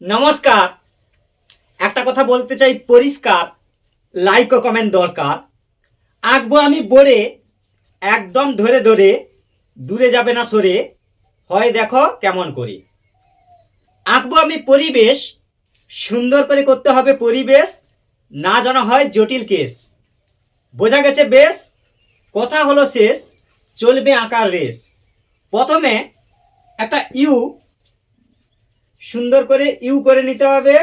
নমস্কার। একটা কথা বলতে চাই পরিষ্কার, লাইক ও কমেন্ট দরকার। আঁকবো আমি বোরে, একদম ধরে ধরে, দূরে যাবে না সরে, হয় দেখো কেমন করি। আঁকবো আমি পরিবেশ, সুন্দর করে করতে হবে পরিবেশ, না যেন হয় জটিল কেস। বোঝা গেছে বেশ, কথা হলো শেষ, চলবে আঁকার রেস। প্রথমে একটা ইউ, সুন্দর করে ইউ করে নিতে হবে।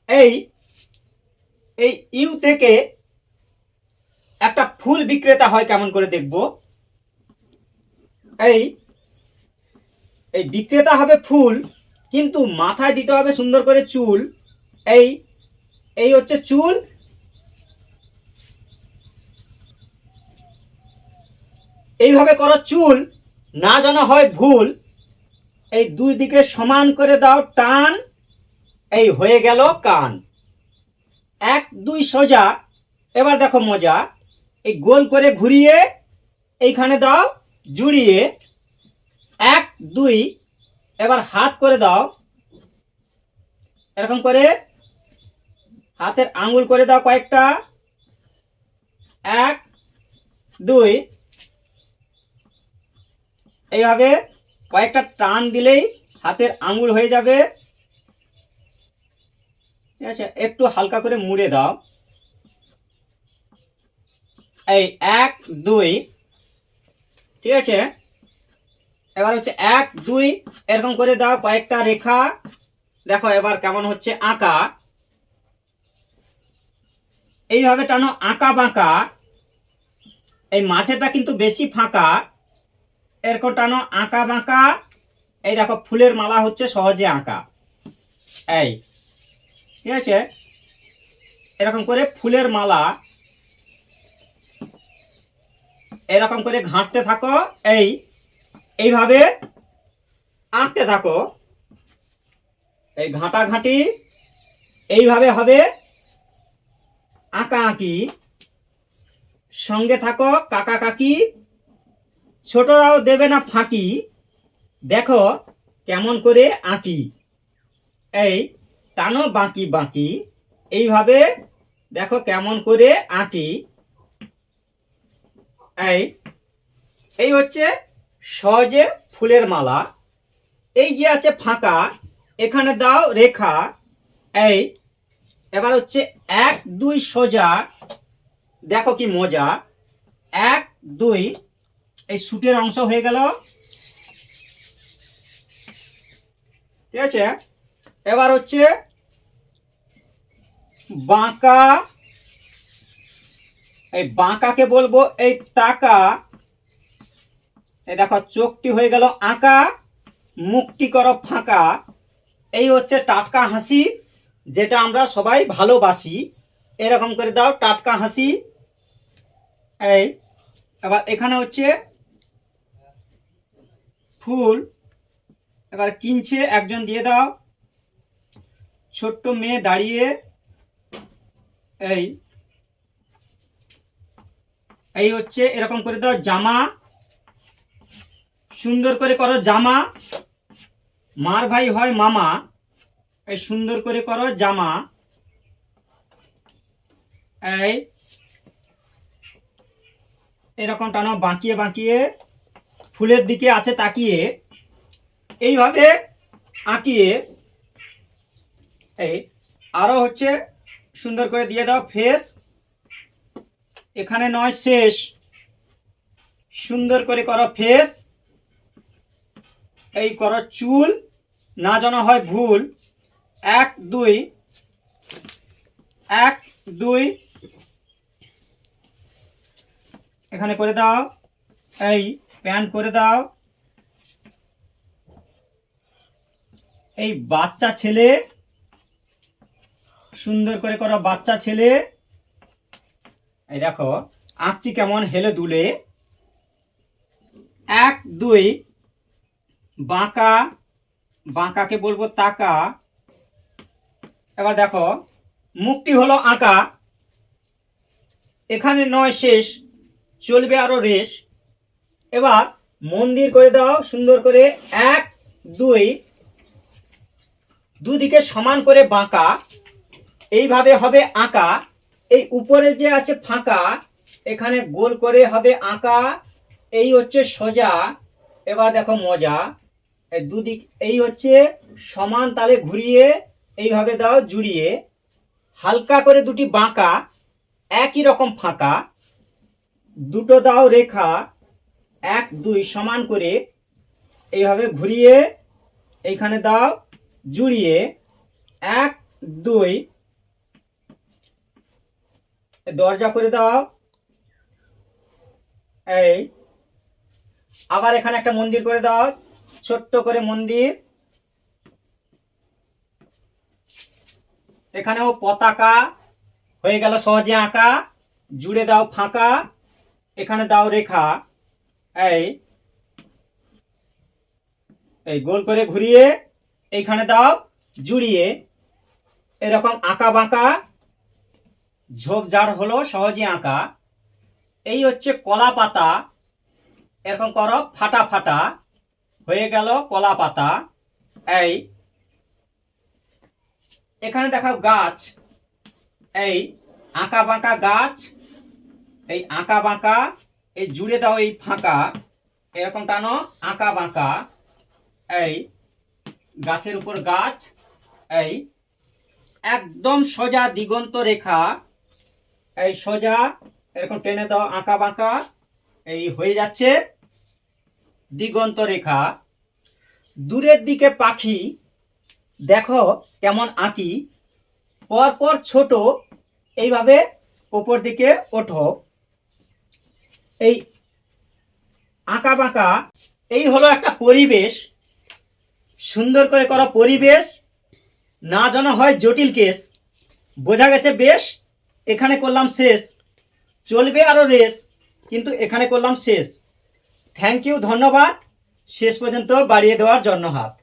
এই এই ইউ থেকে একটা ফুল বিক্রেতা হয় কেমন করে দেখব। এই এই বিক্রেতা হবে ফুল, কিন্তু মাথায় দিতে হবে সুন্দর করে চুল। এই এই হচ্ছে চুল। এইভাবে করো চুল, না যেন হয় ভুল। এই দুই দিকে সমান করে দাও টান, এই হয়ে গেল কান। এক দুই সোজা, এবার দেখো মজা। এই গোল করে ঘুরিয়ে এইখানে দাও জুড়িয়ে। এক দুই, এবার হাত করে দাও এরকম করে, হাতের আঙ্গুল করে দাও কয়েকটা। এক দুই, এইভাবে কয়েকটা টান দিলেই হাতের আঙ্গুল হয়ে যাবে। ঠিক আছে, একটু হালকা করে মুড়ে দাও। এই এক দুই, ঠিক আছে। এবার হচ্ছে এক দুই, এরকম করে দাও কয়েকটা রেখা। দেখো এবার কেমন হচ্ছে আঁকা। এইভাবে টানো আঁকা বাঁকা। এই মাঝেটা কিন্তু বেশি ফাঁকা, এরকম টানো আঁকা বাঁকা। এই দেখো ফুলের মালা হচ্ছে সহজে আঁকা। এই ঠিক আছে, এরকম করে ফুলের মালা এরকম করে ঘাঁটতে থাকো। এইভাবে আঁকতে থাকো। এই ঘাঁটাঘাঁটি এইভাবে হবে আঁকা আঁকি। সঙ্গে থাকো কাকা কাকি, ছোটরাও দেবে না ফাঁকি। দেখো কেমন করে আঁকি। এই টানো বাঁকি বাঁকি, এইভাবে দেখো কেমন করে আঁকি। এই এই হচ্ছে সহজে ফুলের মালা। এই যে আছে ফাঁকা, এখানে দাও রেখা। এই এবার হচ্ছে এক দুই সোজা, দেখো কি মজা। এক দুই, এই সুটের অংশ হয়ে গেল। ঠিক আছে, এবার হচ্ছে বাঁকা। এই বাঁকাকে বলবো এই তাকা। এই দেখো চোখটি হয়ে গেল আঁকা, মুখটি করো ফাঁকা। এই হচ্ছে টাটকা হাসি, যেটা আমরা সবাই ভালোবাসি। এরকম করে দাও টাটকা হাসি। এই এবার এখানে হচ্ছে ফুল, এবার কিনছে একজন, দিয়ে দাও। ছোট্ট মেয়ে দাঁড়িয়ে। এই এই হচ্ছে এরকম করে দাও জামা, সুন্দর করে করো জামা। মার ভাই হয় মামা, এই সুন্দর করে করো জামা। এই এরকম টানো বাঁকিয়ে বাঁকিয়ে, ফুলের দিকে আছে তাকিয়ে। এইভাবে আঁকিয়ে এই আরো হচ্ছে সুন্দর করে দিয়ে দাও ফেস। এখানে নয় শেষ, সুন্দর করে করো ফেস। এই করো চুল, না যেন হয় ভুল। এক দুই, এক দুই, এখানে করে দাও। এই প্যান্ট করে দাও। এই বাচ্চা ছেলে, সুন্দর করে করো বাচ্চা ছেলে। এই দেখো আঁকছি কেমন হেলে দুলে। এক দুই, বাঁকা, বাঁকাকে বলবো তাকা। এবার দেখো মুখটি হলো আঁকা, এখানে নয় শেষ, চলবে আরো রেশ। এবার মন্দির করে দাও সুন্দর করে। এক দুই, দুদিকে সমান করে বাঁকা, এইভাবে হবে আঁকা। এই উপরে যে আছে ফাঁকা, এখানে গোল করে হবে আঁকা। এই হচ্ছে সোজা। এবার দেখো মজা, এই দুদিক এই হচ্ছে সমান তালে ঘুরিয়ে এইভাবে দাও জুড়িয়ে, হালকা করে দুটি বাঁকা, একই রকম ফাঁকা, দুটো দাও রেখা, 1 2 সমান করে এইভাবে ঘুরিয়ে এইখানে দাও জুড়িয়ে, 1 2 দরজা করে দাও। এই আবার এখানে একটা মন্দির করে দাও, ছোট্ট করে মন্দির। এখানেও পতাকা হয়ে গেল সহজে আঁকা। জুড়ে দাও ফাঁকা, এখানে দাও রেখা। এই এই গোল করে ঘুরিয়ে এইখানে দাও জুড়িয়ে, এরকম আঁকা বাঁকা ঝোপঝাড় হলো সহজে আঁকা। এই হচ্ছে কলা পাতা, এরকম করো ফাটা ফাটা, হয়ে গেল কলা পাতা। এই এখানে দেখাও গাছ, এই আঁকা বাঁকা গাছ, এই আঁকা বাঁকা, এই জুড়ে দাও এই ফাঁকা, এরকম টানো আঁকা বাঁকা। এই গাছের উপর গাছ, এই একদম সোজা দিগন্ত রেখা, এই সোজা এরকম টেনে দাও আঁকা বাঁকা, এই হয়ে যাচ্ছে দিগন্ত রেখা। দূরের দিকে পাখি, দেখো কেমন আঁকি, পরপর ছোট, এইভাবে উপর দিকে ওঠো। এই আঁকা বাঁকা, এই হলো একটা পরিবেশ। সুন্দর করে করো পরিবেশ, না যেন হয় জটিল কেস। বোঝা গেছে বেশ? এখানে করলাম শেষ, চলবে আরো রেস, কিন্তু এখানে করলাম শেষ। থ্যাংক ইউ, ধন্যবাদ শেষ পর্যন্ত বাড়িয়ে দেওয়ার জন্য হাত।